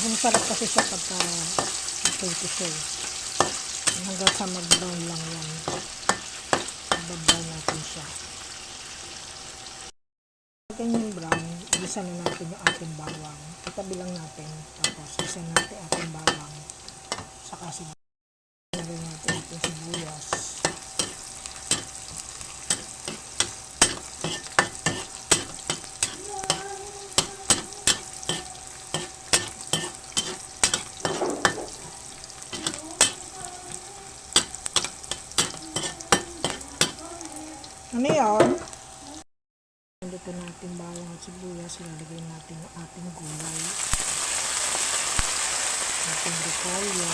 Masarap kasi siya pagka prito siya. Hanggang sa mag-brown lang yan. Mag-brown natin siya. Pagka yung brown, isa na natin yung ating bawang. Itabi lang natin. Tapos isa natin ating bawang. Saka sibuyas. Lagay natin ating sibuyas. Ano yun? Dito natin bawang at sibuyas, ilalagay natin yung ating gulay. Ating repolyo.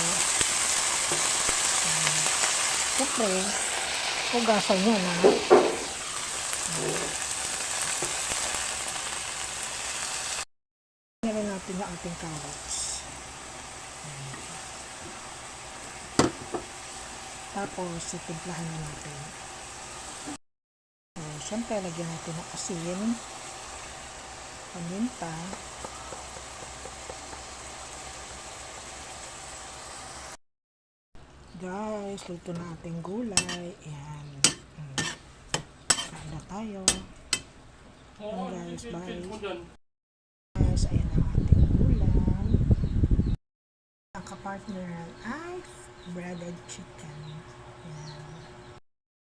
Siyempre, hugasan yan ha. Tingnan natin yung ating carrots. Tapos, itimplahan na natin. Siyempre, lagyan natin ng asin, paminta, guys, luto na ating gulay. Ayan. Kain na tayo. Ayan guys, bye. Guys, ayan ang ating ulam. Ang kapartner ay breaded chicken.